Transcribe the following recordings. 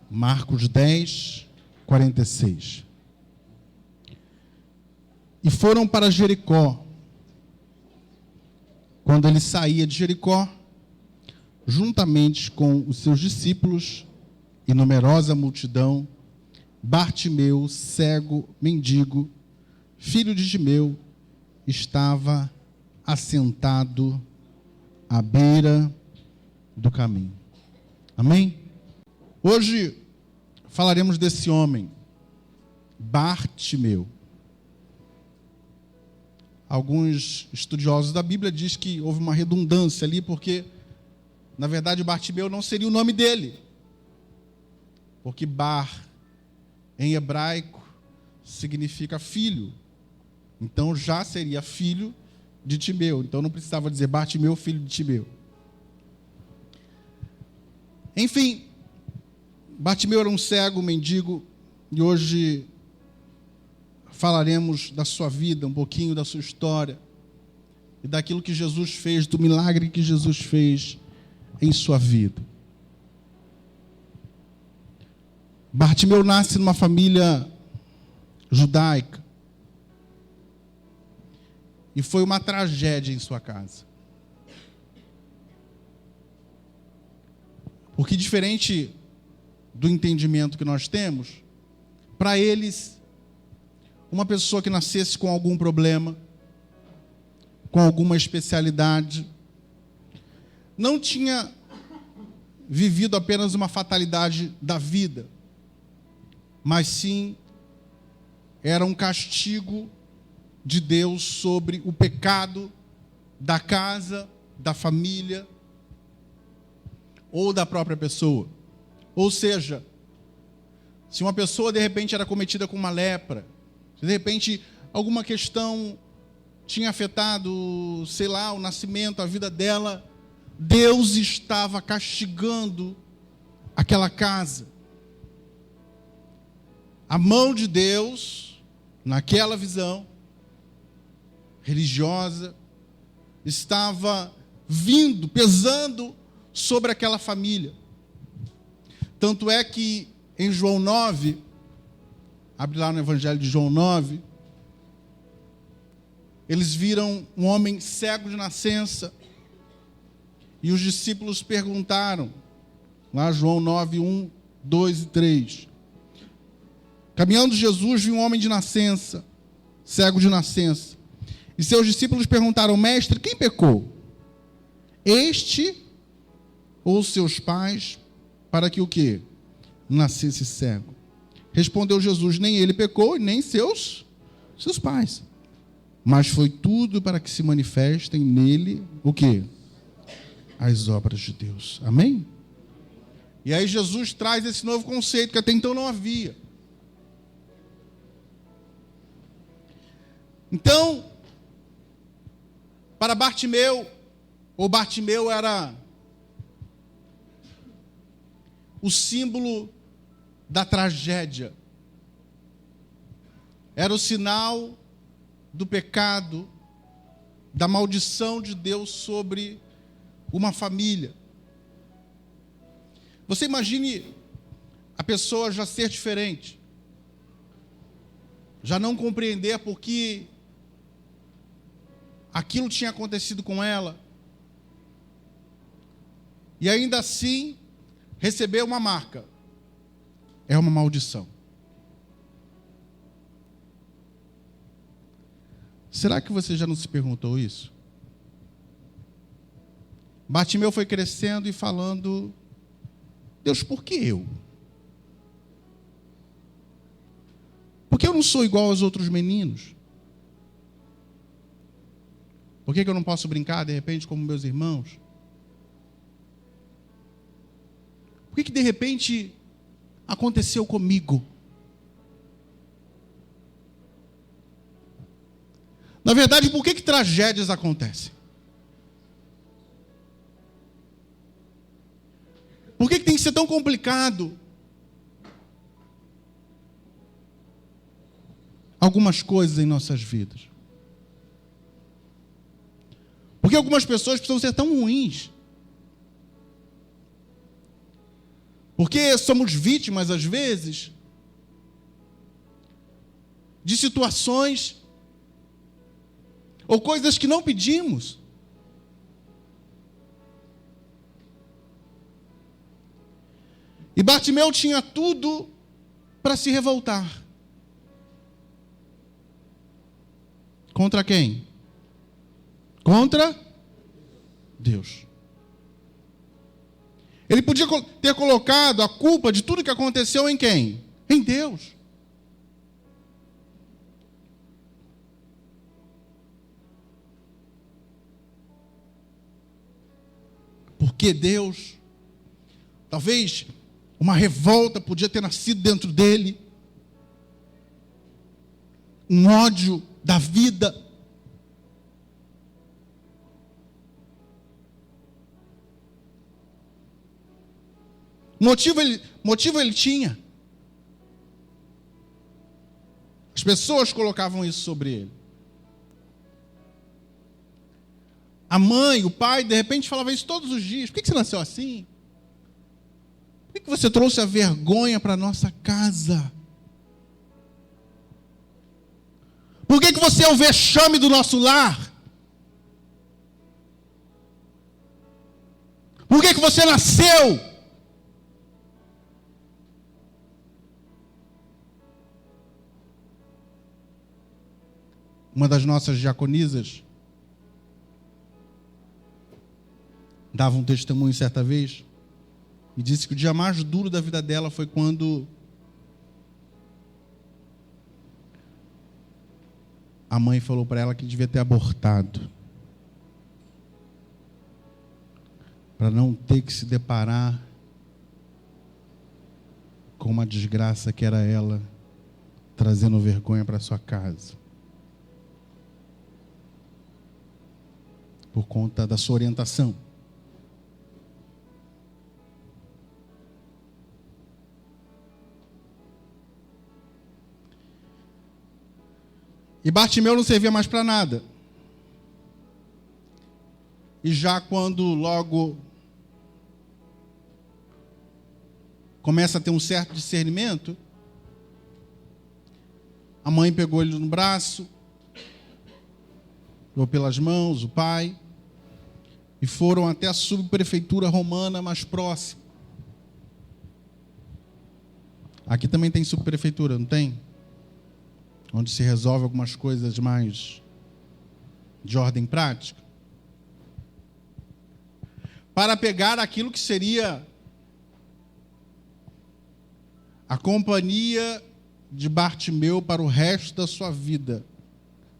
Marcos 10, 46. E foram para Jericó. Quando ele saía de Jericó, juntamente com os seus discípulos e numerosa multidão, Bartimeu, cego, mendigo, filho de Timeu, estava assentado à beira do caminho. Amém? Hoje falaremos desse homem, Bartimeu. Alguns estudiosos da Bíblia dizem que houve uma redundância ali, porque, na verdade, Bartimeu não seria o nome dele. Porque Bar, em hebraico, significa filho. Então, já seria filho de Timeu. Então, não precisava dizer Bartimeu, filho de Timeu. Enfim, Bartimeu era um cego, mendigo, e hoje falaremos da sua vida, um pouquinho da sua história, e daquilo que Jesus fez, do milagre que Jesus fez em sua vida. Bartimeu nasce numa família judaica, e foi uma tragédia em sua casa. Porque diferente do entendimento que nós temos, para eles, uma pessoa que nascesse com algum problema, com alguma especialidade, não tinha vivido apenas uma fatalidade da vida, mas sim era um castigo de Deus sobre o pecado da casa, da família ou da própria pessoa. Ou seja, se uma pessoa de repente era cometida com uma lepra, se de repente alguma questão tinha afetado, sei lá, o nascimento, a vida dela, Deus estava castigando aquela casa. A mão de Deus, naquela visão religiosa, estava vindo, pesando sobre aquela família. Tanto é que em João 9, abre lá no Evangelho de João 9, eles viram um homem cego de nascença, e os discípulos perguntaram, lá João 9, 1, 2 e 3. Caminhando Jesus, viu um homem de nascença, cego de nascença. E seus discípulos perguntaram: mestre, quem pecou? Este ou seus pais, para que o quê? Nascesse cego. Respondeu Jesus: nem ele pecou, nem seus pais. Mas foi tudo para que se manifestem nele o quê? As obras de Deus. Amém? E aí Jesus traz esse novo conceito que até então não havia. Então, para Bartimeu, ou Bartimeu era o símbolo da tragédia. Era o sinal do pecado, da maldição de Deus sobre uma família. Você imagine a pessoa já ser diferente, já não compreender por que aquilo tinha acontecido com ela, e ainda assim receber uma marca. É uma maldição. Será que você já não se perguntou isso? Bartimeu foi crescendo e falando: Deus, por que eu? Por que eu não sou igual aos outros meninos? Por que eu não posso brincar, de repente, como meus irmãos? Por que de repente aconteceu comigo? Na verdade, por que tragédias acontecem? Por que tem que ser tão complicado? Algumas coisas em nossas vidas. que algumas pessoas precisam ser tão ruins? Porque somos vítimas, às vezes, de situações ou coisas que não pedimos. E Bartimeu tinha tudo para se revoltar. Contra quem? Contra Deus. Ele podia ter colocado a culpa de tudo que aconteceu em quem? Em Deus. Porque Deus, talvez uma revolta podia ter nascido dentro dele, um ódio da vida. Motivo ele tinha. As pessoas colocavam isso sobre ele. A mãe, o pai, de repente falava isso todos os dias. Por que você nasceu assim? Por que você trouxe a vergonha para a nossa casa? Por que você é o vexame do nosso lar? Por que você nasceu? Uma das nossas diaconisas dava um testemunho certa vez e disse que o dia mais duro da vida dela foi quando a mãe falou para ela que devia ter abortado, para não ter que se deparar com uma desgraça que era ela trazendo vergonha para sua casa, por conta da sua orientação. E Bartimeu não servia mais para nada. E já quando logo começa a ter um certo discernimento, a mãe pegou ele no braço, ou pelas mãos, o pai, e foram até a subprefeitura romana mais próxima. Aqui também tem subprefeitura, não tem? Onde se resolve algumas coisas mais de ordem prática. Para pegar aquilo que seria a companhia de Bartimeu para o resto da sua vida,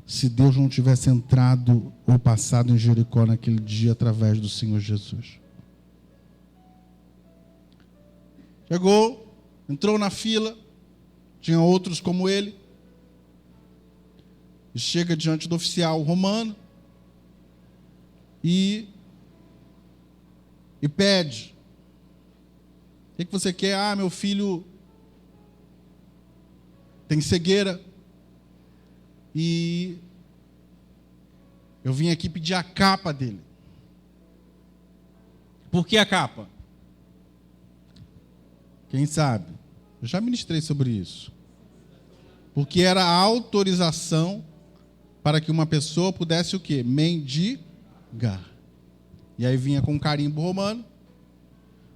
se Deus não tivesse entrado ou passado em Jericó naquele dia através do Senhor Jesus. Chegou, entrou na fila, tinha outros como ele, e chega diante do oficial romano e pede: o que você quer? Ah, meu filho tem cegueira e eu vim aqui pedir a capa dele. Por que a capa? Quem sabe? Eu já ministrei sobre isso. Porque era a autorização para que uma pessoa pudesse o quê? Mendigar. E aí vinha com um carimbo romano,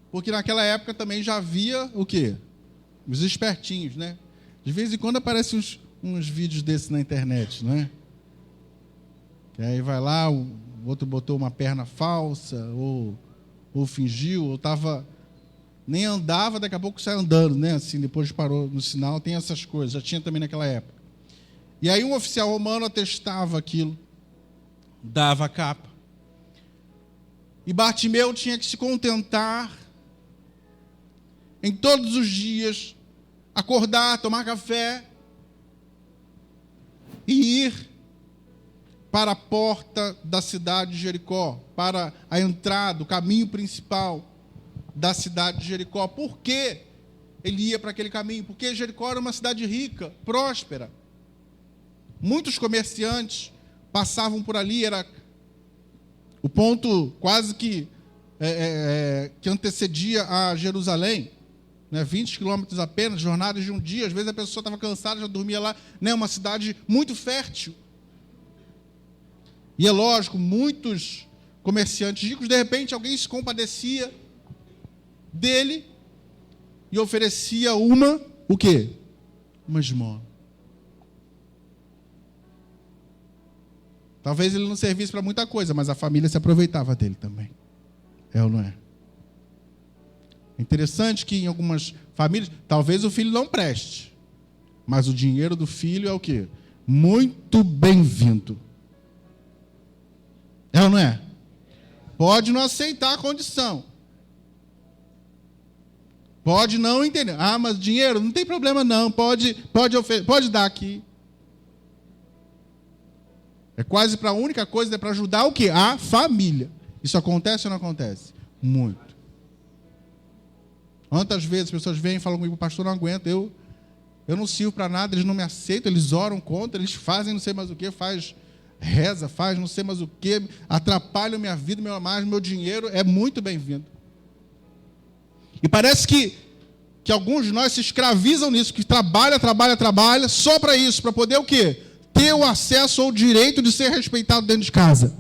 porque naquela época também já havia o quê? Os espertinhos, né? De vez em quando aparecem uns vídeos desses na internet, né? Que aí vai lá, o outro botou uma perna falsa, ou fingiu, ou nem andava, daqui a pouco sai andando, né? Assim, depois parou no sinal, tem essas coisas, já tinha também naquela época. E aí um oficial romano atestava aquilo, dava a capa. E Bartimeu tinha que se contentar em todos os dias, acordar, tomar café e ir para a porta da cidade de Jericó, para a entrada, o caminho principal da cidade de Jericó. Por que ele ia para aquele caminho? Porque Jericó era uma cidade rica, próspera. Muitos comerciantes passavam por ali, era o ponto quase que antecedia a Jerusalém, né, 20 quilômetros apenas, jornadas de um dia. Às vezes a pessoa estava cansada, já dormia lá, né, uma cidade muito fértil. E é lógico, muitos comerciantes ricos, de repente alguém se compadecia dele e oferecia o quê? Uma esmola. Talvez ele não servisse para muita coisa, mas a família se aproveitava dele também. É ou não é? É interessante que em algumas famílias, talvez o filho não preste, mas o dinheiro do filho é o quê? Muito bem-vindo. É ou não é? Pode não aceitar a condição. Pode não entender. Ah, mas dinheiro, não tem problema não. Pode dar aqui. É quase para a única coisa, é para ajudar o quê? A família. Isso acontece ou não acontece? Muito. Quantas vezes as pessoas vêm e falam comigo, pastor, não aguento, eu não sirvo para nada, eles não me aceitam, eles oram contra, eles fazem não sei mais o que, faz reza, faz não sei mais o que, atrapalham minha vida, meu dinheiro é muito bem-vindo. E parece que alguns de nós se escravizam nisso, que trabalha, só para isso, para poder o quê? Ter o acesso ou o direito de ser respeitado dentro de casa.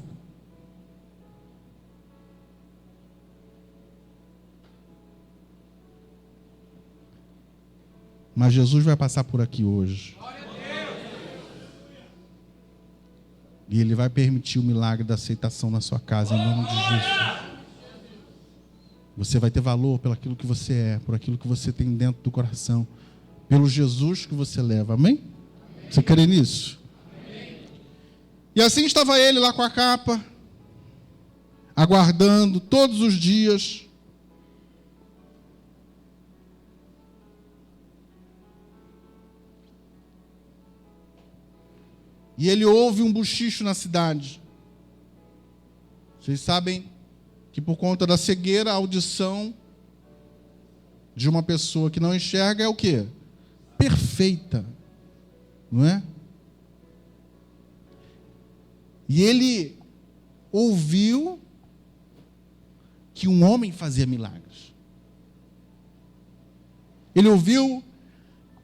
Mas Jesus vai passar por aqui hoje. E Ele vai permitir o milagre da aceitação na sua casa, em nome de Jesus. Você vai ter valor pelo aquilo que você é, por aquilo que você tem dentro do coração, pelo Jesus que você leva, amém? Você crê nisso? E assim estava ele lá com a capa, aguardando todos os dias. E ele ouve um buchicho na cidade. Vocês sabem que por conta da cegueira, a audição de uma pessoa que não enxerga é o quê? Perfeita. Não é? E ele ouviu que um homem fazia milagres. Ele ouviu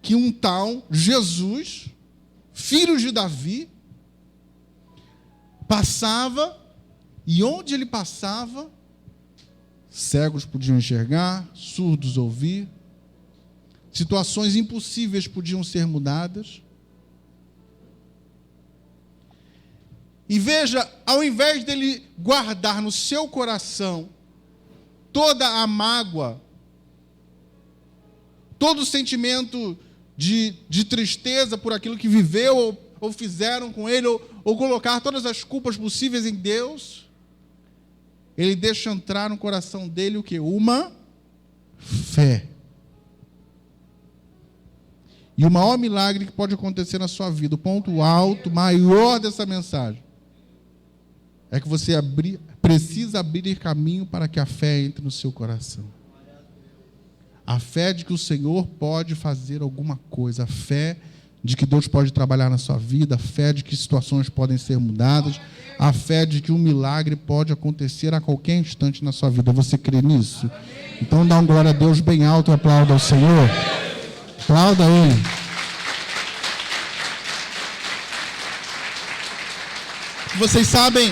que um tal Jesus, filho de Davi, passava, e onde ele passava, cegos podiam enxergar, surdos ouvir, situações impossíveis podiam ser mudadas. E veja, ao invés dele guardar no seu coração toda a mágoa, todo o sentimento de tristeza por aquilo que viveu ou fizeram com ele, ou colocar todas as culpas possíveis em Deus, ele deixa entrar no coração dele o quê? Uma fé. E o maior milagre que pode acontecer na sua vida, o ponto alto, maior dessa mensagem, é que você precisa abrir caminho para que a fé entre no seu coração. A fé de que o Senhor pode fazer alguma coisa, a fé de que Deus pode trabalhar na sua vida, a fé de que situações podem ser mudadas, a fé de que um milagre pode acontecer a qualquer instante na sua vida. Você crê nisso? Então dá um glória a Deus bem alto e aplauda ao Senhor. Aplauda Ele. Vocês sabem,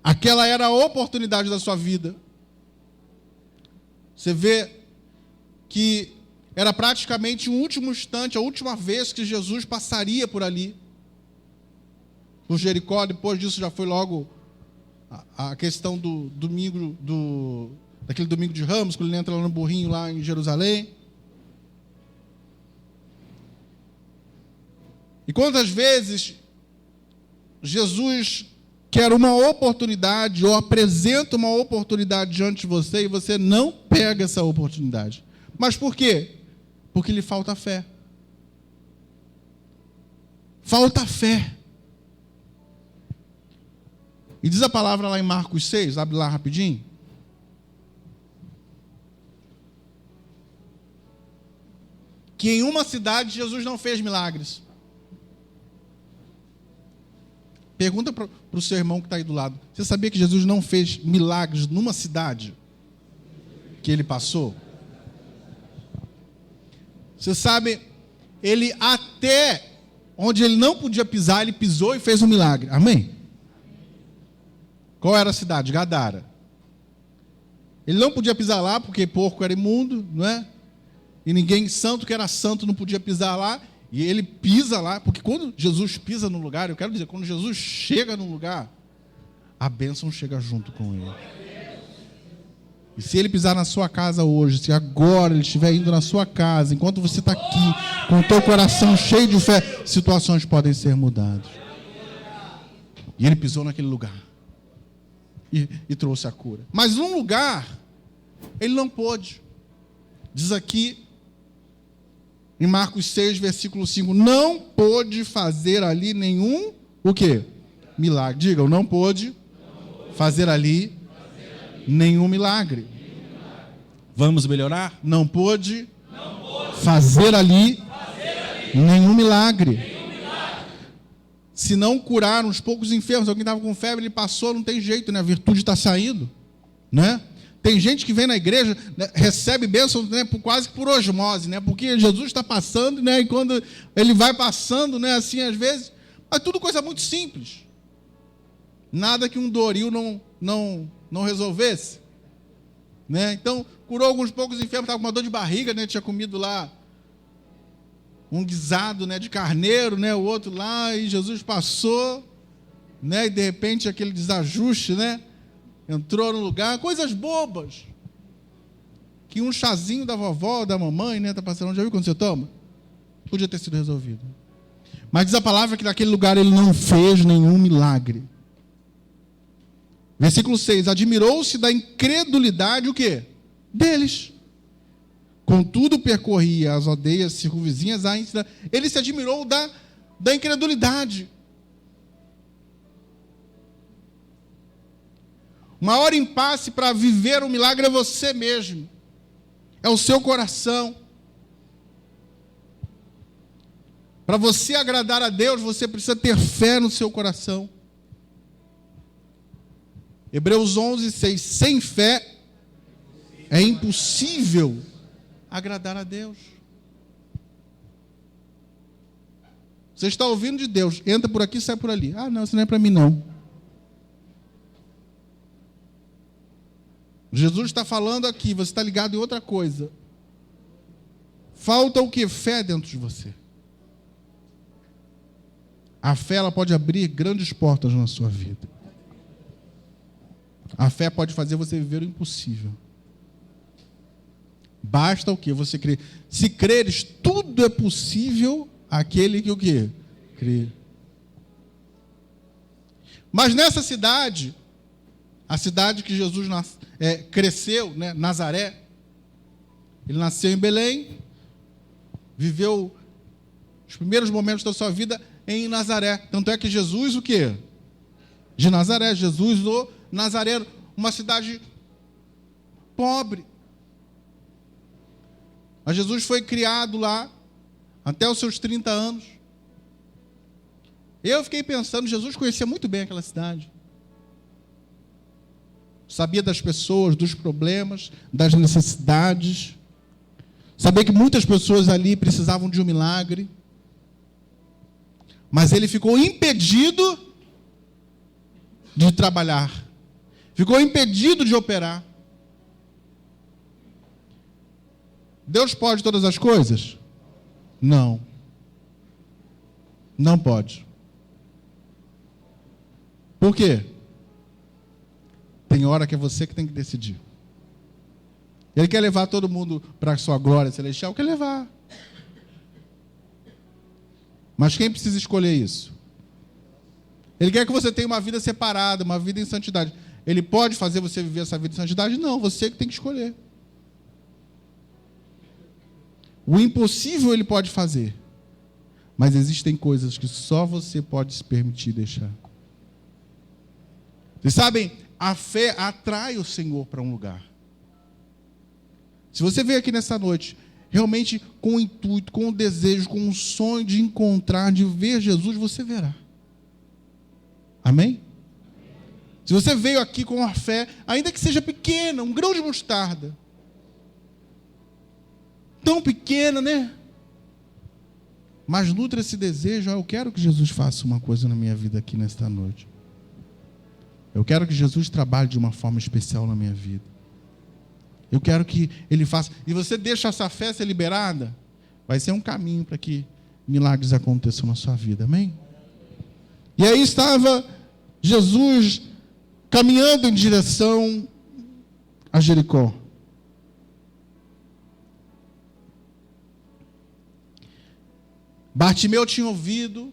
aquela era a oportunidade da sua vida. Você vê que era praticamente o último instante, a última vez que Jesus passaria por ali, por Jericó. Depois disso já foi logo a questão do domingo, daquele domingo de Ramos, quando ele entra lá no burrinho lá em Jerusalém. E quantas vezes Jesus quer uma oportunidade, ou apresenta uma oportunidade diante de você, e você não pega essa oportunidade. Mas por quê? Porque lhe falta fé. Falta fé. E diz a palavra lá em Marcos 6, abre lá rapidinho. Que em uma cidade Jesus não fez milagres. Pergunta para o seu irmão que está aí do lado. Você sabia que Jesus não fez milagres numa cidade que ele passou? Você sabe, ele até onde ele não podia pisar, ele pisou e fez um milagre. Amém? Qual era a cidade? Gadara. Ele não podia pisar lá porque porco era imundo, não é? E ninguém santo que era santo não podia pisar lá. E ele pisa lá, porque quando Jesus pisa no lugar, eu quero dizer, quando Jesus chega no lugar, a bênção chega junto com ele. E se ele pisar na sua casa hoje, se agora ele estiver indo na sua casa, enquanto você está aqui, com o teu coração cheio de fé, situações podem ser mudadas. E ele pisou naquele lugar. E trouxe a cura. Mas num lugar, ele não pôde. Diz aqui, em Marcos 6, versículo 5, não pôde fazer ali nenhum, o quê? Milagre. Digam, não pôde fazer ali nenhum milagre. Vamos melhorar? Não pôde fazer ali nenhum milagre. Se não curar uns poucos enfermos, alguém estava com febre, ele passou, não tem jeito, né? A virtude está saindo, né? Tem gente que vem na igreja, né, recebe bênção, né, quase que por osmose, né? Porque Jesus está passando, né? E quando ele vai passando, né? Assim, às vezes, mas tudo coisa muito simples. Nada que um Doril não resolvesse, né? Então, curou alguns poucos enfermos, estava com uma dor de barriga, né? Tinha comido lá um guisado, né, de carneiro, né, o outro lá, e Jesus passou, né, e de repente aquele desajuste, né, entrou no lugar, coisas bobas, que um chazinho da vovó, da mamãe, né, tá passando, já viu quando você toma? Podia ter sido resolvido. Mas diz a palavra que naquele lugar ele não fez nenhum milagre. Versículo 6, admirou-se da incredulidade, o quê? Deles. Contudo, percorria as aldeias circunvizinhas, ele se admirou da incredulidade. O maior impasse para viver um milagre é você mesmo. É o seu coração. Para você agradar a Deus, você precisa ter fé no seu coração. Hebreus 11, 6. Sem fé é impossível agradar a Deus. Você está ouvindo de Deus, entra por aqui, sai por ali. Ah, não, isso não é para mim não. Jesus está falando aqui, você está ligado em outra coisa. Falta o que? Fé dentro de você. A fé, ela pode abrir grandes portas na sua vida. A fé pode fazer você viver o impossível. Basta o quê? Você crer. Se creres, tudo é possível àquele que o quê? Crê. Mas nessa cidade, a cidade que Jesus cresceu, né, Nazaré, ele nasceu em Belém, viveu os primeiros momentos da sua vida em Nazaré. Tanto é que Jesus, o quê? De Nazaré, Jesus o Nazareno, uma cidade pobre. Mas Jesus foi criado lá até os seus 30 anos. Eu fiquei pensando, Jesus conhecia muito bem aquela cidade. Sabia das pessoas, dos problemas, das necessidades. Sabia que muitas pessoas ali precisavam de um milagre. Mas ele ficou impedido de trabalhar. Ficou impedido de operar. Deus pode todas as coisas? Não. Não pode. Por quê? Tem hora que é você que tem que decidir. Ele quer levar todo mundo para a sua glória celestial? Quer levar. Mas quem precisa escolher isso? Ele quer que você tenha uma vida separada, uma vida em santidade. Ele pode fazer você viver essa vida em santidade? Não, você que tem que escolher. O impossível ele pode fazer, mas existem coisas que só você pode se permitir deixar. Vocês sabem, a fé atrai o Senhor para um lugar. Se você veio aqui nessa noite, realmente com o intuito, com o desejo, com o sonho de encontrar, de ver Jesus, você verá. Amém? Se você veio aqui com a fé, ainda que seja pequena, um grão de mostarda, tão pequena, né? Mas nutre esse desejo, eu quero que Jesus faça uma coisa na minha vida aqui nesta noite. Eu quero que Jesus trabalhe de uma forma especial na minha vida. Eu quero que Ele faça. E você deixa essa fé ser liberada, vai ser um caminho para que milagres aconteçam na sua vida, amém? E aí estava Jesus caminhando em direção a Jericó. Bartimeu tinha ouvido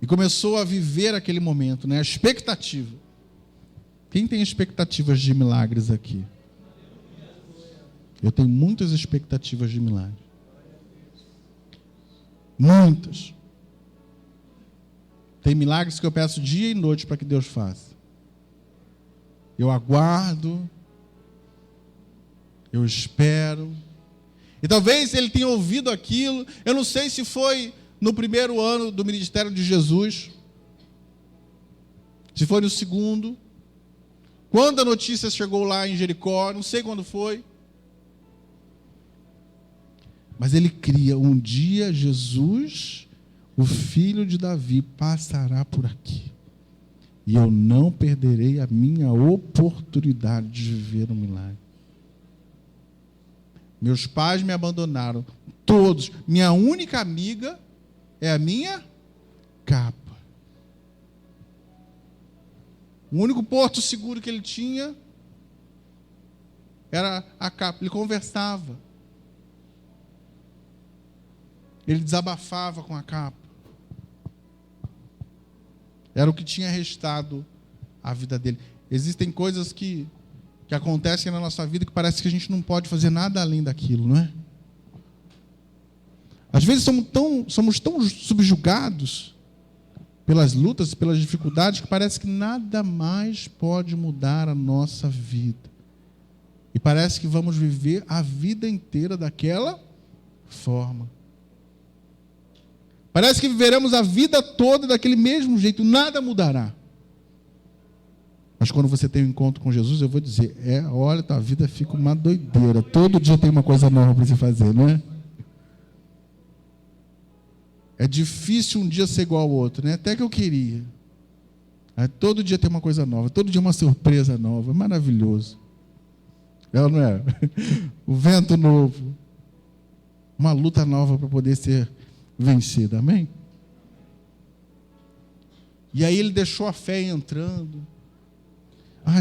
e começou a viver aquele momento, né? A expectativa. Quem tem expectativas de milagres aqui? Eu tenho muitas expectativas de milagres. Muitas. Tem milagres que eu peço dia e noite para que Deus faça. Eu aguardo, eu espero. E talvez ele tenha ouvido aquilo. Eu não sei se foi no primeiro ano do ministério de Jesus, se foi no segundo. Quando a notícia chegou lá em Jericó, não sei quando foi. Mas ele cria, um dia Jesus, o filho de Davi, passará por aqui. E eu não perderei a minha oportunidade de viver um milagre. Meus pais me abandonaram, todos. Minha única amiga é a minha capa. O único porto seguro que ele tinha era a capa. Ele conversava. Ele desabafava com a capa. Era o que tinha restado à vida dele. Existem coisas que acontecem na nossa vida que parece que a gente não pode fazer nada além daquilo, não é? Às vezes somos tão subjugados pelas lutas, pelas dificuldades, que parece que nada mais pode mudar a nossa vida. E parece que vamos viver a vida inteira daquela forma. Parece que viveremos a vida toda daquele mesmo jeito, nada mudará. Mas quando você tem um encontro com Jesus, eu vou dizer, olha, tua vida fica uma doideira. Todo dia tem uma coisa nova para você fazer, não é? É difícil um dia ser igual ao outro, né? Até que eu queria. Todo dia tem uma coisa nova, todo dia uma surpresa nova, é maravilhoso. Ela não é? O vento novo, uma luta nova para poder ser vencida, amém? E aí ele deixou a fé entrando.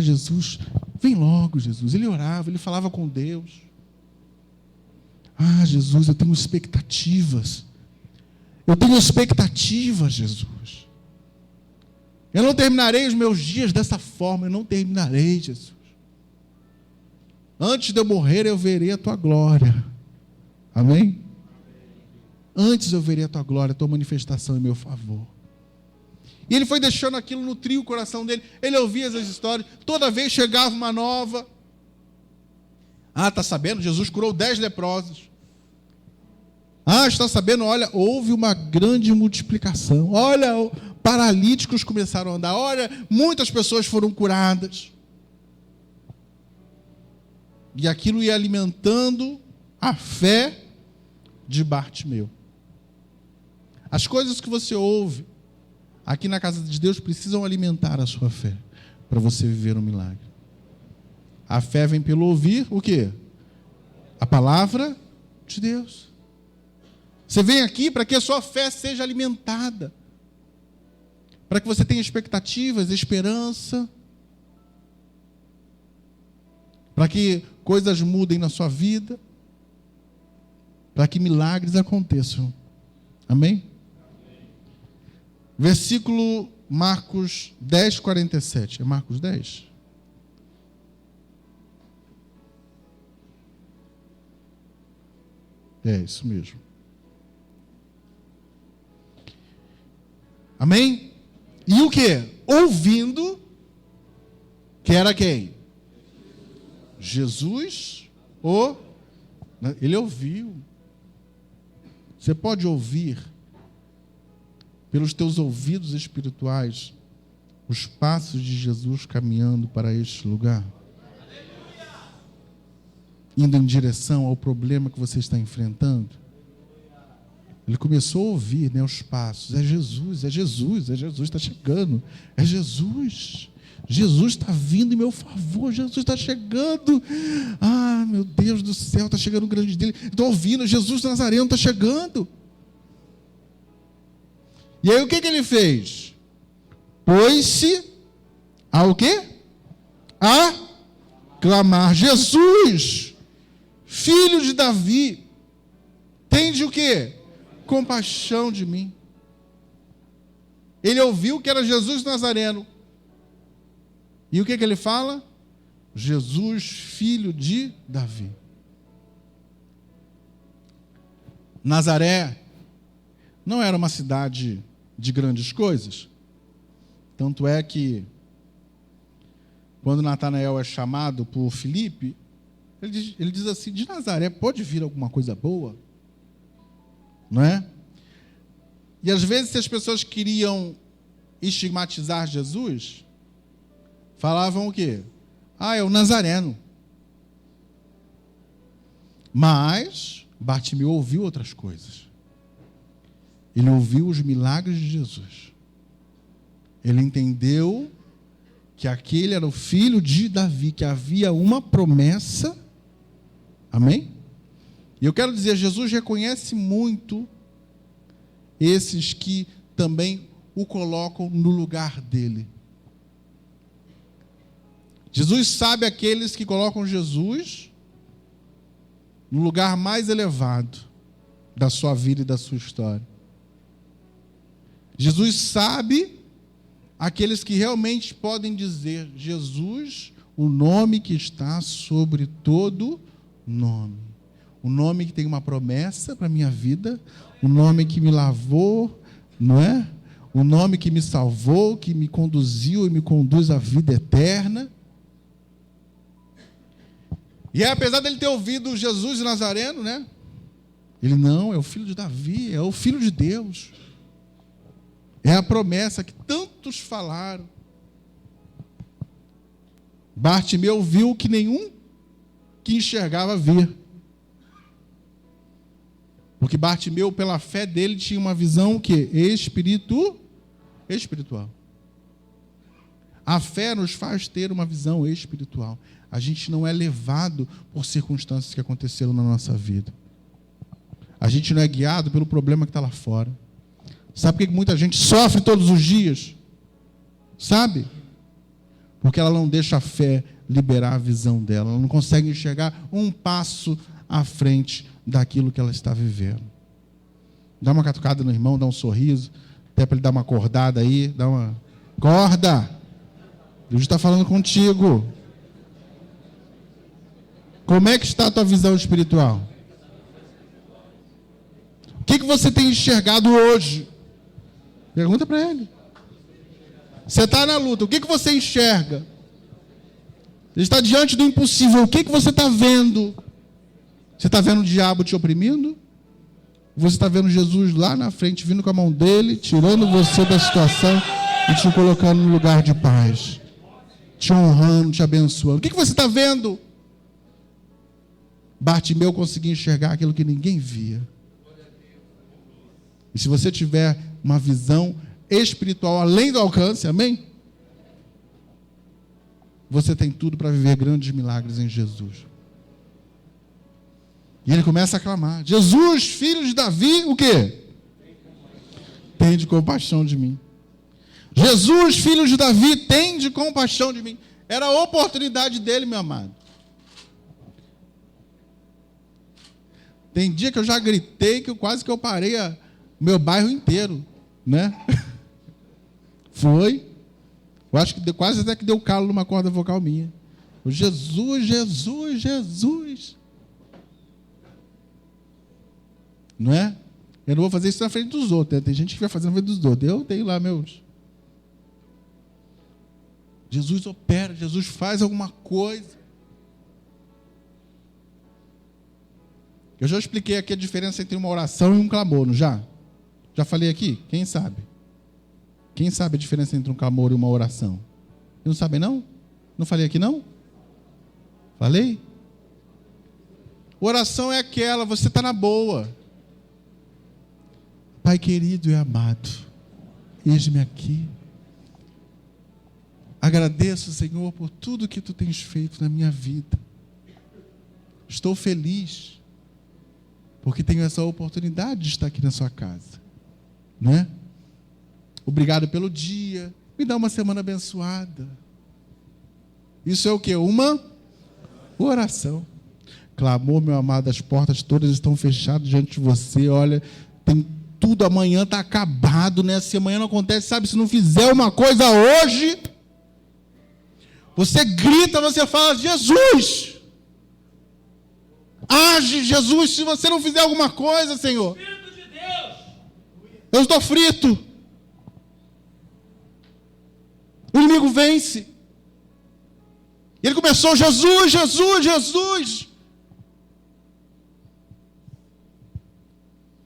Jesus, vem logo, Jesus. Ele orava, ele falava com Deus. Jesus, eu tenho expectativas. Eu tenho expectativas, Jesus. Eu não terminarei os meus dias dessa forma, eu não terminarei, Jesus. Antes de eu morrer, eu verei a tua glória. Amém? Antes eu verei a tua glória, a tua manifestação em meu favor. E ele foi deixando aquilo nutrir o coração dele. Ele ouvia essas histórias. Toda vez chegava uma nova. Está sabendo? Jesus curou 10 leprosos. Está sabendo? Olha, houve uma grande multiplicação. Olha, paralíticos começaram a andar. Olha, muitas pessoas foram curadas. E aquilo ia alimentando a fé de Bartimeu. As coisas que você ouve aqui na casa de Deus precisam alimentar a sua fé para você viver um milagre. A fé vem pelo ouvir o quê? A palavra de Deus. Você vem aqui para que a sua fé seja alimentada, para que você tenha expectativas, esperança, para que coisas mudem na sua vida, para que milagres aconteçam. Amém? Versículo Marcos 10, 47. É Marcos 10? É isso mesmo. Amém? E o que? Ouvindo, que era quem? Jesus, ele ouviu. Você pode ouvir pelos teus ouvidos espirituais, os passos de Jesus caminhando para este lugar? Indo em direção ao problema que você está enfrentando? Ele começou a ouvir, né, os passos. É Jesus, é Jesus, é Jesus, está chegando. É Jesus. Jesus está vindo em meu favor, Jesus está chegando. Ah, meu Deus do céu, está chegando o grande dele. Estou ouvindo, Jesus Nazareno está chegando. E aí o que ele fez? Pôs-se a o quê? A clamar: Jesus, filho de Davi, tende o quê? Compaixão de mim. Ele ouviu que era Jesus Nazareno. E o que ele fala? Jesus, filho de Davi. Nazaré não era uma cidade de grandes coisas. Tanto é que, quando Natanael é chamado por Filipe, ele diz assim: de Nazaré pode vir alguma coisa boa? Não é? E às vezes, se as pessoas queriam estigmatizar Jesus, falavam o quê? Ah, é o Nazareno. Mas Bartimeu ouviu outras coisas. Ele ouviu os milagres de Jesus. Ele entendeu que aquele era o filho de Davi, que havia uma promessa. Amém? E eu quero dizer, Jesus reconhece muito esses que também o colocam no lugar dele. Jesus sabe aqueles que colocam Jesus no lugar mais elevado da sua vida e da sua história. Jesus sabe aqueles que realmente podem dizer: Jesus, o nome que está sobre todo nome. O nome que tem uma promessa para a minha vida, o nome que me lavou, não é? O nome que me salvou, que me conduziu e me conduz à vida eterna. E apesar dele ter ouvido Jesus Nazareno, né? Ele não, é o filho de Davi, é o filho de Deus. É a promessa que tantos falaram. Bartimeu viu que nenhum que enxergava via. Porque Bartimeu, pela fé dele, tinha uma visão que espiritual. A fé nos faz ter uma visão espiritual. A gente não é levado por circunstâncias que aconteceram na nossa vida. A gente não é guiado pelo problema que está lá fora. Sabe por que muita gente sofre todos os dias? Sabe? Porque ela não deixa a fé liberar a visão dela. Ela não consegue enxergar um passo à frente daquilo que ela está vivendo. Dá uma catucada no irmão, dá um sorriso, até para ele dar uma acordada aí, dá uma... Acorda! Deus está falando contigo. Como é que está a tua visão espiritual? O que você tem enxergado hoje? Pergunta para ele. Você está na luta, o que você enxerga? Ele está diante do impossível, o que você está vendo? Você está vendo o diabo te oprimindo? Você está vendo Jesus lá na frente, vindo com a mão dele, tirando você da situação e te colocando no lugar de paz, te honrando, te abençoando. O que você está vendo? Bartimeu conseguia enxergar aquilo que ninguém via. E se você tiver uma visão espiritual além do alcance, amém? Você tem tudo para viver grandes milagres em Jesus. E ele começa a clamar: Jesus, filho de Davi, o quê? Tende compaixão de mim. Jesus, filho de Davi, tende compaixão de mim. Era a oportunidade dele, meu amado. Tem dia que eu já gritei que quase que eu parei o meu bairro inteiro, né? Foi. Eu acho que quase até que deu calo numa corda vocal minha. Jesus, Jesus, Jesus. Não é? Eu não vou fazer isso na frente dos outros. Né? Tem gente que vai fazer na frente dos outros. Eu tenho lá meus. Jesus opera, Jesus faz alguma coisa. Eu já expliquei aqui a diferença entre uma oração e um clamor, não já? Já falei aqui? Quem sabe? Quem sabe a diferença entre um clamor e uma oração? Não sabem, não? Não falei aqui, não? Falei? Oração é aquela, você está na boa. Pai querido e amado, eis-me aqui. Agradeço, Senhor, por tudo que Tu tens feito na minha vida. Estou feliz, porque tenho essa oportunidade de estar aqui na sua casa. Né? Obrigado pelo dia, me dá uma semana abençoada. Isso é o quê? Uma oração. Clamor, meu amado, as portas todas estão fechadas diante de você. Olha, tem tudo, amanhã está acabado, né? Se amanhã não acontece, sabe, se não fizer uma coisa hoje, você grita, você fala, Jesus, age, Jesus, se você não fizer alguma coisa, Senhor, Espírito de Deus, eu estou frito. O inimigo vence. Ele começou, Jesus, Jesus, Jesus.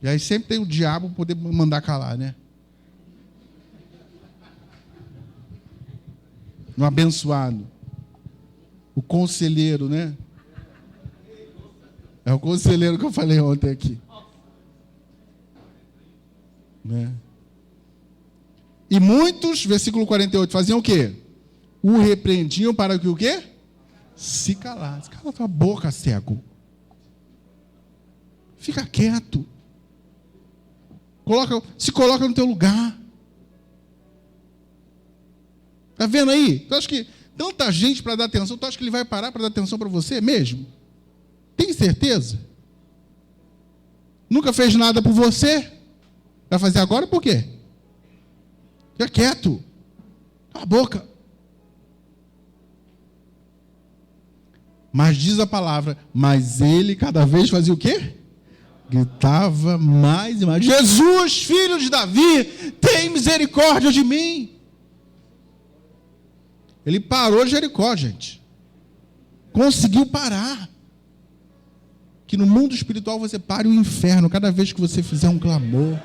E aí sempre tem o diabo poder mandar calar, né? No abençoado. O conselheiro, né? É o conselheiro que eu falei ontem aqui. Né? E muitos, versículo 48, faziam o quê? O repreendiam para que o quê? Se calasse. Cala tua boca, cego. Fica quieto. Se coloca no teu lugar. Está vendo aí? Tu acha que tanta gente para dar atenção, tu acha que ele vai parar para dar atenção para você mesmo? Tem certeza? Nunca fez nada por você? Vai fazer agora por quê? Fica quieto. Cala a boca. Mas diz a palavra, mas ele cada vez fazia o quê? Gritava mais e mais, Jesus, filho de Davi, tem misericórdia de mim. Ele parou Jericó, gente. Conseguiu parar. Que no mundo espiritual você pare o inferno cada vez que você fizer um clamor.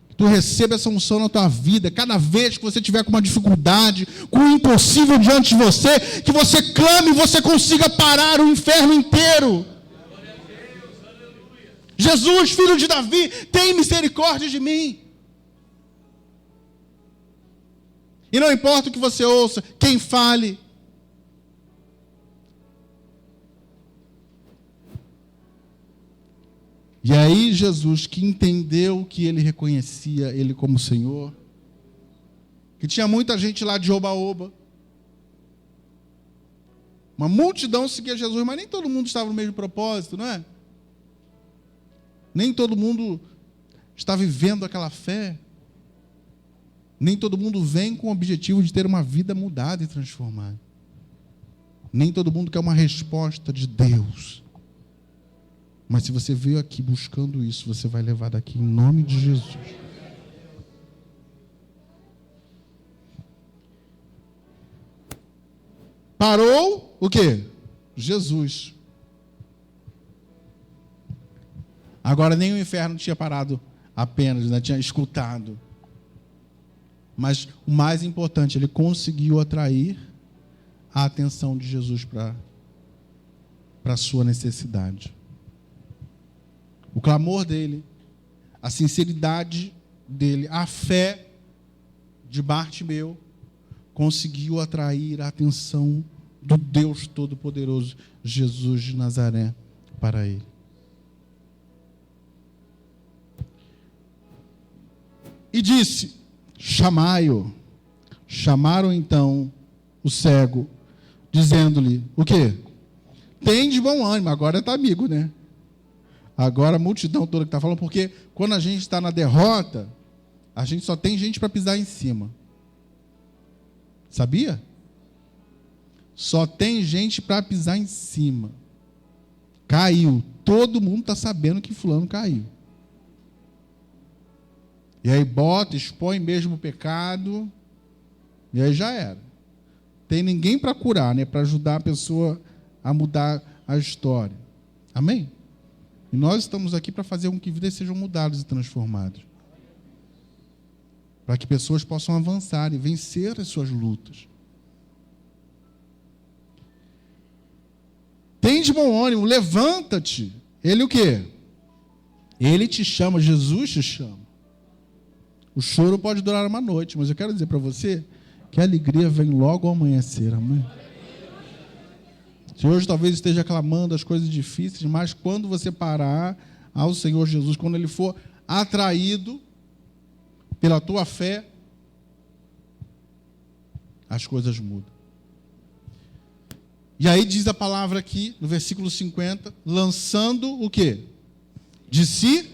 Que tu receba essa unção na tua vida. Cada vez que você tiver com uma dificuldade, com o impossível diante de você, que você clame e você consiga parar o inferno inteiro. Jesus, filho de Davi, tem misericórdia de mim. E não importa o que você ouça, quem fale. E aí Jesus, que entendeu que ele reconhecia ele como Senhor, que tinha muita gente lá de oba-oba, uma multidão seguia Jesus, mas nem todo mundo estava no mesmo propósito, não é? Nem todo mundo está vivendo aquela fé. Nem todo mundo vem com o objetivo de ter uma vida mudada e transformada. Nem todo mundo quer uma resposta de Deus. Mas se você veio aqui buscando isso, você vai levar daqui em nome de Jesus. Parou o quê? Jesus. Agora nem o inferno tinha parado apenas, né? Tinha escutado. Mas o mais importante, ele conseguiu atrair a atenção de Jesus para a sua necessidade. O clamor dele, a sinceridade dele, a fé de Bartimeu, conseguiu atrair a atenção do Deus Todo-Poderoso, Jesus de Nazaré, para ele. E disse, chamai-o. Chamaram então o cego, dizendo-lhe, o quê? Tem de bom ânimo, agora está amigo, né? Agora a multidão toda que está falando, porque quando a gente está na derrota, a gente só tem gente para pisar em cima. Sabia? Só tem gente para pisar em cima. Caiu. Todo mundo está sabendo que fulano caiu. E aí bota, expõe mesmo o pecado, e aí já era. Tem ninguém para curar, né? Para ajudar a pessoa a mudar a história. Amém? E nós estamos aqui para fazer com que vidas sejam mudadas e transformadas. para que pessoas possam avançar e vencer as suas lutas. Tem de bom ânimo, levanta-te. Ele o quê? Ele te chama, Jesus te chama. O choro pode durar uma noite, mas eu quero dizer para você que a alegria vem logo ao amanhecer, amém? Se hoje talvez esteja clamando as coisas difíceis, mas quando você parar ao Senhor Jesus, quando Ele for atraído pela tua fé, as coisas mudam. E aí diz a palavra aqui, no versículo 50, lançando o quê? De si.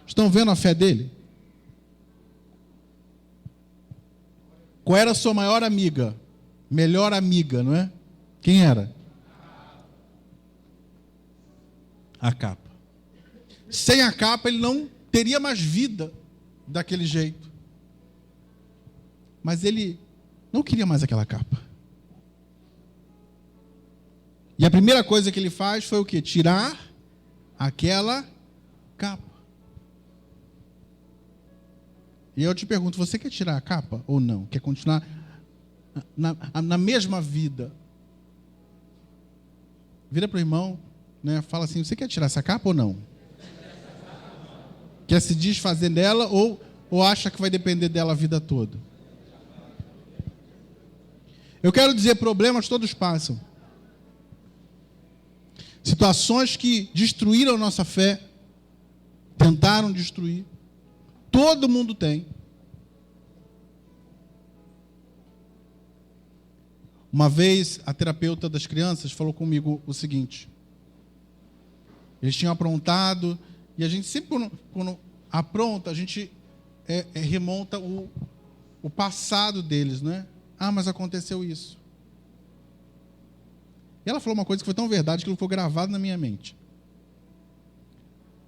Estão vendo a fé dele? Qual era a sua maior amiga? Melhor amiga, não é? Quem era? A capa. Sem a capa ele não teria mais vida daquele jeito. Mas ele não queria mais aquela capa. E a primeira coisa que ele faz foi o quê? Tirar aquela capa. E eu te pergunto, você quer tirar a capa ou não? Quer continuar na mesma vida? Vira para o irmão, né? Fala assim, você quer tirar essa capa ou não? Quer se desfazer dela ou acha que vai depender dela a vida toda? Eu quero dizer, problemas todos passam. Situações que destruíram a nossa fé, tentaram destruir, todo mundo tem. Uma vez, a terapeuta das crianças falou comigo o seguinte: eles tinham aprontado, e a gente sempre, quando apronta, a gente remonta o passado deles, não é? Ah, mas aconteceu isso. E ela falou uma coisa que foi tão verdade que ficou gravado na minha mente.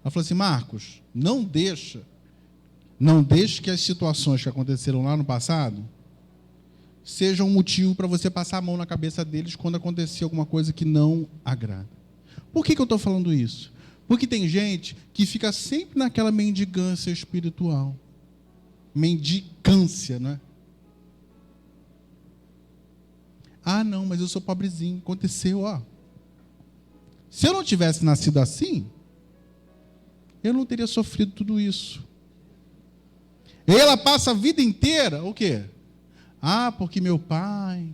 Ela falou assim: Marcos, não deixe que as situações que aconteceram lá no passado sejam um motivo para você passar a mão na cabeça deles quando acontecer alguma coisa que não agrada. Por que eu estou falando isso? Porque tem gente que fica sempre naquela mendigância espiritual. Mendicância, não é? Ah, não, mas eu sou pobrezinho. Aconteceu, ó. Se eu não tivesse nascido assim, eu não teria sofrido tudo isso. E ela passa a vida inteira, o quê? Ah, porque meu pai.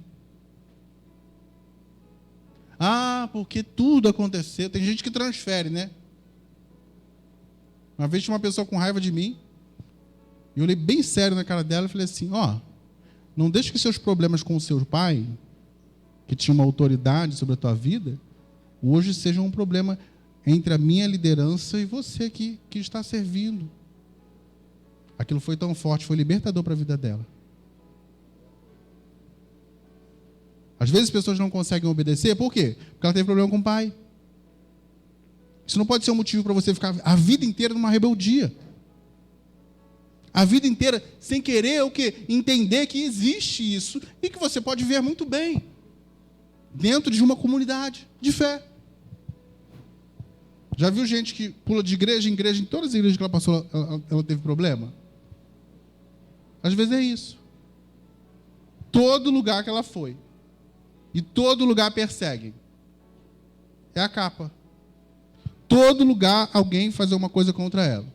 Ah, porque tudo aconteceu. Tem gente que transfere, né? Uma vez tinha uma pessoa com raiva de mim, e eu olhei bem sério na cara dela e falei assim: ó, não deixe que seus problemas com o seu pai, que tinha uma autoridade sobre a tua vida, hoje sejam um problema entre a minha liderança e você que está servindo. Aquilo foi tão forte, foi libertador para a vida dela. Às vezes as pessoas não conseguem obedecer, por quê? Porque ela teve problema com o pai. Isso não pode ser um motivo para você ficar a vida inteira numa rebeldia. A vida inteira sem querer o quê? Entender que existe isso e que você pode ver muito bem dentro de uma comunidade de fé. Já viu gente que pula de igreja em igreja, em todas as igrejas que ela passou, ela teve problema? Às vezes é isso. Todo lugar que ela foi, e todo lugar persegue, é a capa. Todo lugar alguém faz alguma coisa contra ela.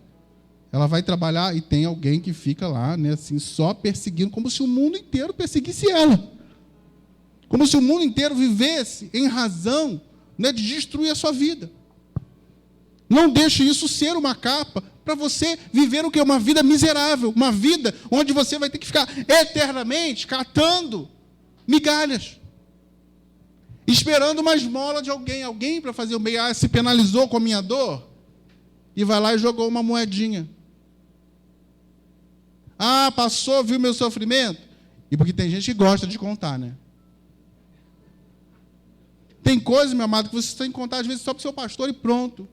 Ela vai trabalhar e tem alguém que fica lá, né, assim, só perseguindo, como se o mundo inteiro perseguisse ela. Como se o mundo inteiro vivesse em razão, né, de destruir a sua vida. Não deixe isso ser uma capa para você viver o que? Uma vida miserável, uma vida onde você vai ter que ficar eternamente catando migalhas, esperando uma esmola de alguém para fazer o bem. Ah, se penalizou com a minha dor, e vai lá e jogou uma moedinha. Ah, passou, viu meu sofrimento? E porque tem gente que gosta de contar, né? Tem coisa, meu amado, que você tem que contar às vezes só para o seu pastor e pronto.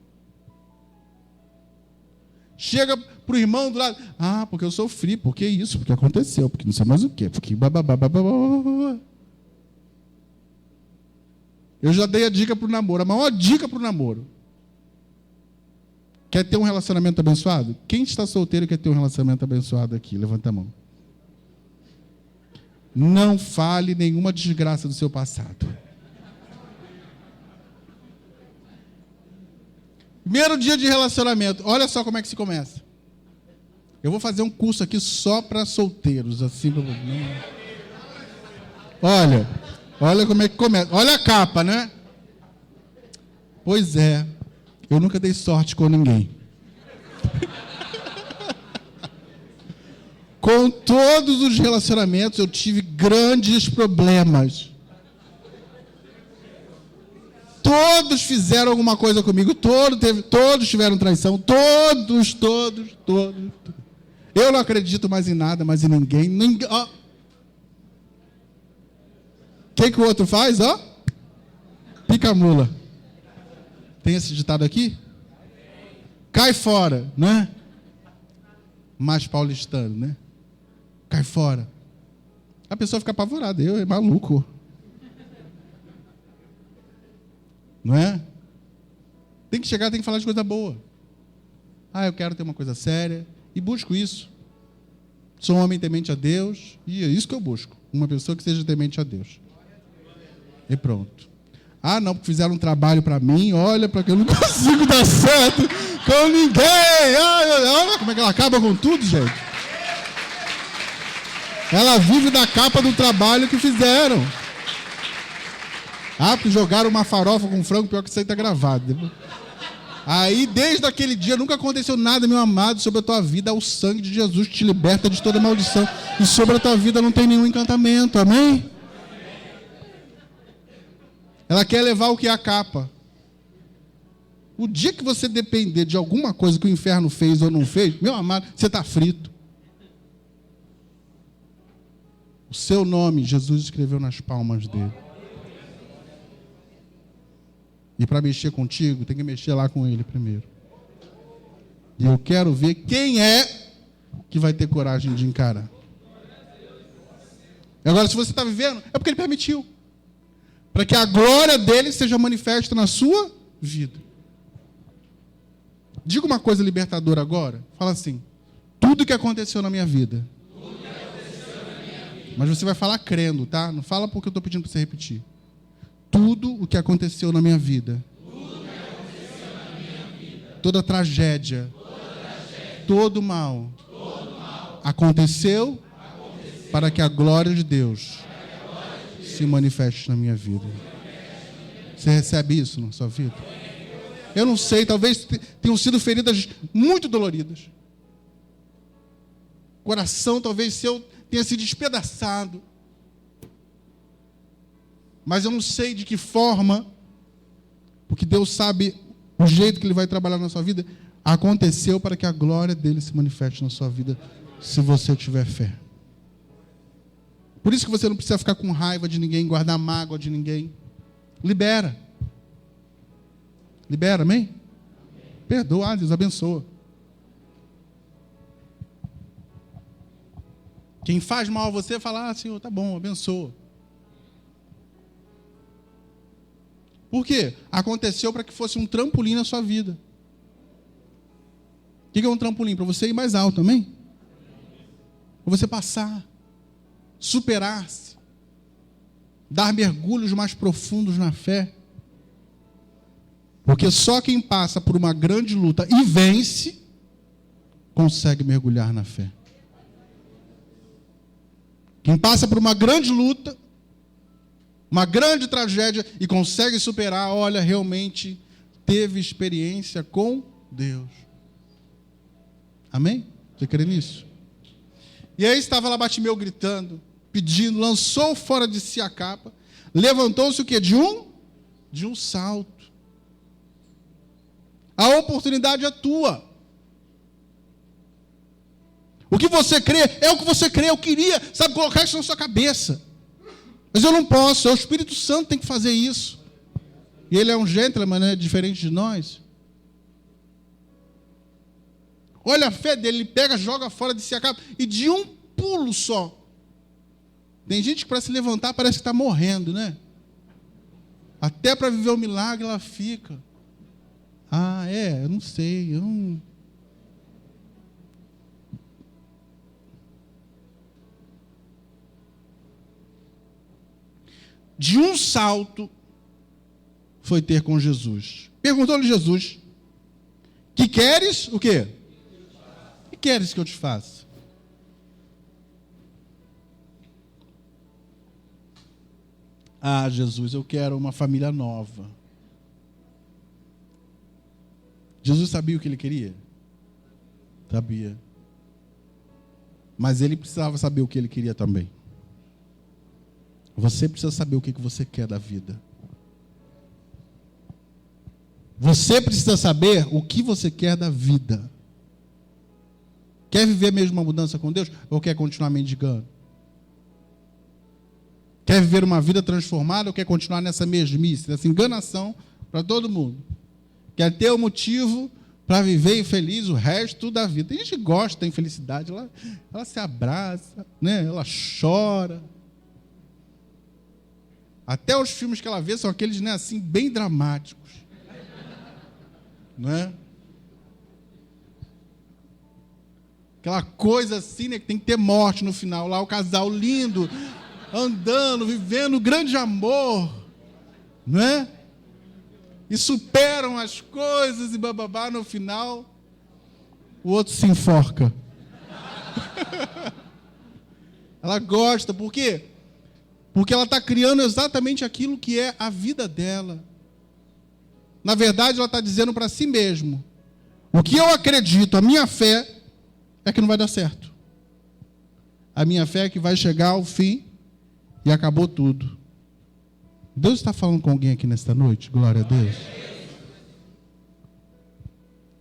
Chega para o irmão do lado: ah, porque eu sofri, porque isso, porque aconteceu, porque não sei mais o quê, porque bababá. Eu já dei a dica para o namoro, a maior dica para o namoro: Quer ter um relacionamento abençoado? Quem está solteiro e quer ter um relacionamento abençoado aqui? Levanta a mão. Não fale nenhuma desgraça do seu passado. Primeiro dia de relacionamento. Olha só como é que se começa. Eu vou fazer um curso aqui só para solteiros. Assim, olha como é que começa. Olha a capa, né? Pois é. Eu nunca dei sorte com ninguém. Com todos os relacionamentos eu tive grandes problemas. Todos fizeram alguma coisa comigo, todos tiveram traição, todos. Eu não acredito mais em nada, mais em ninguém. O que o outro faz? Pica a mula. Tem esse ditado aqui? Cai fora, né? Mais paulistano, né? Cai fora. A pessoa fica apavorada. É maluco. Não é? Tem que chegar, tem que falar de coisa boa. Eu quero ter uma coisa séria. E busco isso. Sou um homem temente a Deus. E é isso que eu busco. Uma pessoa que seja temente a Deus. E pronto. Não, porque fizeram um trabalho para mim. Olha, para que eu não consigo dar certo com ninguém. Olha como é que ela acaba com tudo, gente. Ela vive da capa do trabalho que fizeram. Porque jogaram uma farofa com frango, pior que isso aí está gravado. Aí, desde aquele dia, nunca aconteceu nada, meu amado, sobre a tua vida. O sangue de Jesus te liberta de toda maldição. E sobre a tua vida não tem nenhum encantamento, amém? Ela quer levar o que é a capa. O dia que você depender de alguma coisa que o inferno fez ou não fez, meu amado, você está frito. O seu nome, Jesus escreveu nas palmas dele. E para mexer contigo, tem que mexer lá com ele primeiro. E eu quero ver quem é que vai ter coragem de encarar. Agora, se você está vivendo, é porque ele permitiu. Para que a glória dele seja manifesta na sua vida. Diga uma coisa libertadora agora. Fala assim: tudo que aconteceu na minha vida. Mas você vai falar crendo, tá? Não fala porque eu estou pedindo para você repetir. Tudo o que aconteceu na minha vida. Toda tragédia. Todo mal. Aconteceu para que a glória de Deus se manifeste na minha vida. Você recebe isso na sua vida? Eu não sei, talvez tenham sido feridas muito doloridas. O coração talvez seu tenha se despedaçado. Mas eu não sei de que forma, porque Deus sabe o jeito que Ele vai trabalhar na sua vida, aconteceu para que a glória dEle se manifeste na sua vida, se você tiver fé. Por isso que você não precisa ficar com raiva de ninguém, guardar mágoa de ninguém. Libera. Libera, amém? Perdoa, Deus abençoa. Quem faz mal a você, fala: Senhor, tá bom, abençoa. Por quê? Aconteceu para que fosse um trampolim na sua vida. O que é um trampolim? Para você ir mais alto, amém? Para você passar, superar-se, dar mergulhos mais profundos na fé. Porque só quem passa por uma grande luta e vence, consegue mergulhar na fé. Quem passa por uma grande luta, uma grande tragédia e consegue superar, olha, realmente teve experiência com Deus. Amém? Você crê nisso? E aí estava lá Bartimeu gritando, pedindo, lançou fora de si a capa, levantou-se o quê? De um salto. A oportunidade é tua. O que você crê é o que você crê. Eu queria, sabe, colocar isso na sua cabeça. Mas eu não posso, é o Espírito Santo que tem que fazer isso. E ele é um gentleman, né, diferente de nós. Olha a fé dele, ele pega, joga fora de si a capa, e de um pulo só. Tem gente que para se levantar parece que está morrendo, né? Até para viver o milagre ela fica. Eu não sei, eu não... De um salto, foi ter com Jesus. Perguntou-lhe Jesus: que queres? O quê? Que queres que eu te faça? Jesus, eu quero uma família nova. Jesus sabia o que ele queria? Sabia. Mas ele precisava saber o que ele queria também. Você precisa saber o que você quer da vida. Você precisa saber o que você quer da vida. Quer viver mesmo uma mudança com Deus? Ou quer continuar mendigando? Quer viver uma vida transformada ou quer continuar nessa mesmice, nessa enganação para todo mundo? Quer ter um motivo para viver infeliz o resto da vida? Tem gente que gosta da infelicidade, ela se abraça, né? Ela chora. Até os filmes que ela vê são aqueles, né, assim, bem dramáticos. Não é? Aquela coisa assim, né, que tem que ter morte no final. Lá o casal lindo, andando, vivendo um grande amor. Não é? E superam as coisas e bababá, no final o outro se enforca. Ela gosta, por quê? Porque ela está criando exatamente aquilo que é a vida dela. Na verdade, ela está dizendo para si mesmo: o que eu acredito, a minha fé, é que não vai dar certo. A minha fé é que vai chegar ao fim e acabou tudo. Deus está falando com alguém aqui nesta noite? Glória a Deus.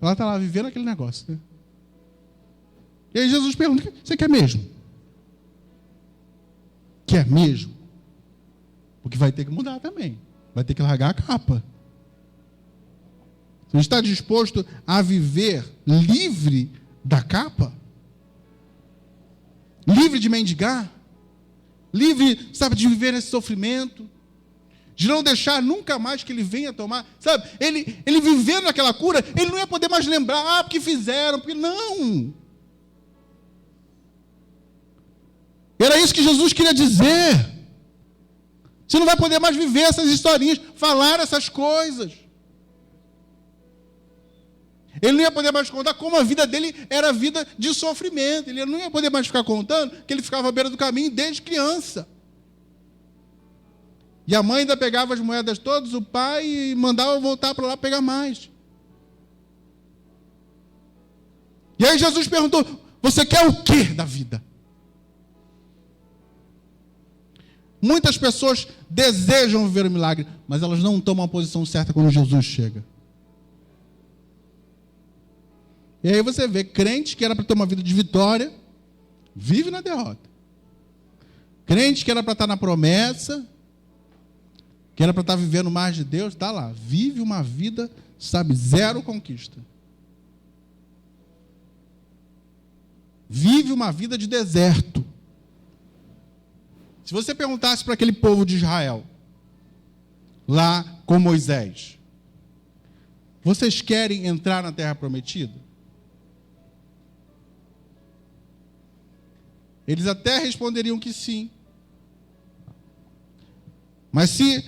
Ela está lá vivendo aquele negócio, né? E aí Jesus pergunta: você quer mesmo? Quer mesmo? Porque vai ter que mudar também. Vai ter que largar a capa. Você está disposto a viver livre da capa? Livre de mendigar? Livre, sabe, de viver nesse sofrimento? De não deixar nunca mais que ele venha tomar, sabe? Ele vivendo aquela cura, ele não ia poder mais lembrar, porque fizeram, porque não. Era isso que Jesus queria dizer. Você não vai poder mais viver essas historinhas, falar essas coisas. Ele não ia poder mais contar como a vida dele era vida de sofrimento. Ele não ia poder mais ficar contando que ele ficava à beira do caminho desde criança. E a mãe ainda pegava as moedas todas, o pai, e mandava voltar para lá pegar mais. E aí Jesus perguntou: você quer o quê da vida? Muitas pessoas desejam viver o milagre, mas elas não tomam a posição certa quando Jesus chega. E aí você vê crente que era para ter uma vida de vitória, vive na derrota. Crente que era para estar na promessa, que era para estar vivendo mais de Deus, está lá, vive uma vida, sabe, zero conquista. Vive uma vida de deserto. Se você perguntasse para aquele povo de Israel, lá com Moisés: vocês querem entrar na terra prometida? Eles até responderiam que sim. Mas se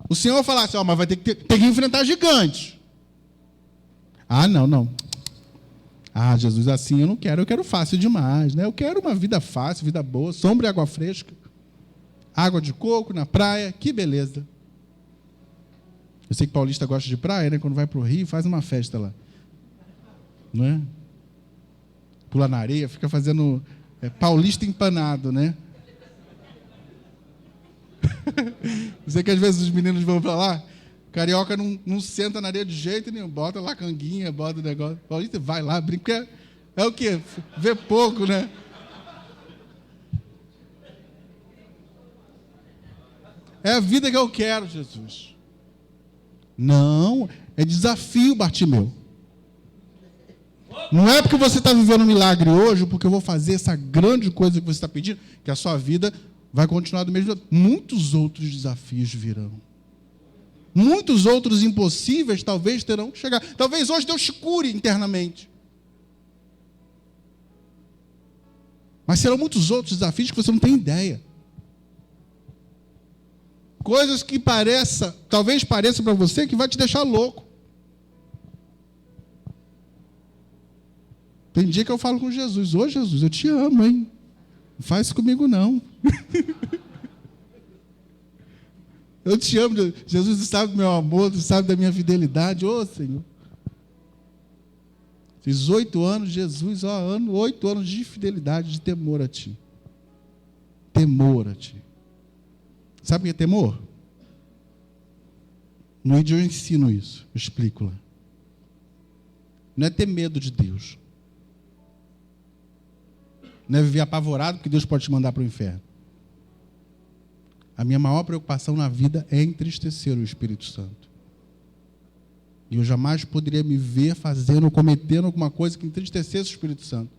o Senhor falasse: mas vai ter que enfrentar gigantes. Não. Jesus, assim eu não quero, eu quero fácil demais, né? Eu quero uma vida fácil, vida boa, sombra e água fresca. Água de coco na praia, que beleza. Eu sei que paulista gosta de praia, né? Quando vai para o Rio, faz uma festa lá. Não é? Pula na areia, fica fazendo paulista empanado, né? Eu sei que às vezes os meninos vão para lá, carioca não senta na areia de jeito nenhum, bota lá canguinha, bota o negócio. Paulista vai lá, brinca. É o quê? Vê pouco, né? É a vida que eu quero, Jesus. Não, é desafio, Bartimeu. Não é porque você está vivendo um milagre hoje, porque eu vou fazer essa grande coisa que você está pedindo, que a sua vida vai continuar do mesmo jeito. Muitos outros desafios virão. Muitos outros impossíveis talvez terão que chegar. Talvez hoje Deus te cure internamente. Mas serão muitos outros desafios que você não tem ideia. Coisas que talvez pareça para você que vai te deixar louco. Tem dia que eu falo com Jesus: ô Jesus, eu te amo, hein? Não faz isso comigo não. Eu te amo, Jesus, tu sabe do meu amor, tu sabe da minha fidelidade, ô Senhor. Fiz 8 anos, Jesus, 8 anos de fidelidade, de temor a Ti. Temor a Ti. Sabe o que é temor? No vídeo eu ensino isso, eu explico lá. Não é ter medo de Deus. Não é viver apavorado porque Deus pode te mandar para o inferno. A minha maior preocupação na vida é entristecer o Espírito Santo. E eu jamais poderia me ver fazendo ou cometendo alguma coisa que entristecesse o Espírito Santo.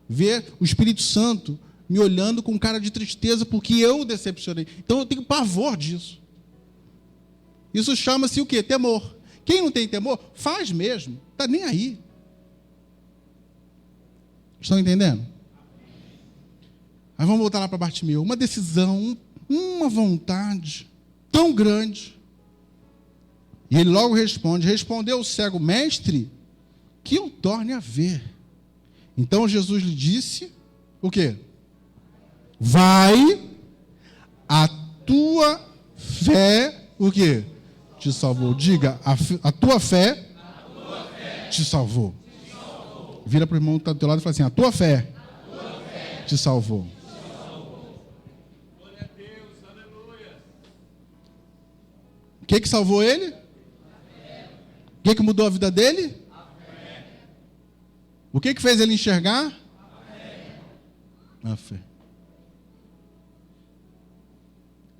Ver o Espírito Santo me olhando com cara de tristeza porque eu o decepcionei. Então eu tenho pavor disso. Isso chama-se o quê? Temor. Quem não tem temor, faz mesmo. Está nem aí. Estão entendendo? Mas vamos voltar lá para Bartimeu. Uma decisão, uma vontade tão grande. E ele logo responde: respondeu o cego: mestre, que eu torne a ver. Então Jesus lhe disse o quê? Vai, a tua fé, o quê? Te salvou. Diga, a tua fé te salvou. Vira para o irmão que está do teu lado e fala assim: a tua fé te salvou. O que salvou ele? O que mudou a vida dele? O que fez ele enxergar? A fé.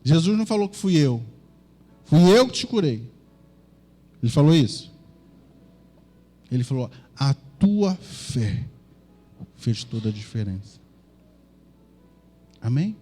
Jesus não falou que fui eu. Fui eu que te curei. Ele falou isso? Ele falou: a tua fé fez toda a diferença. Amém?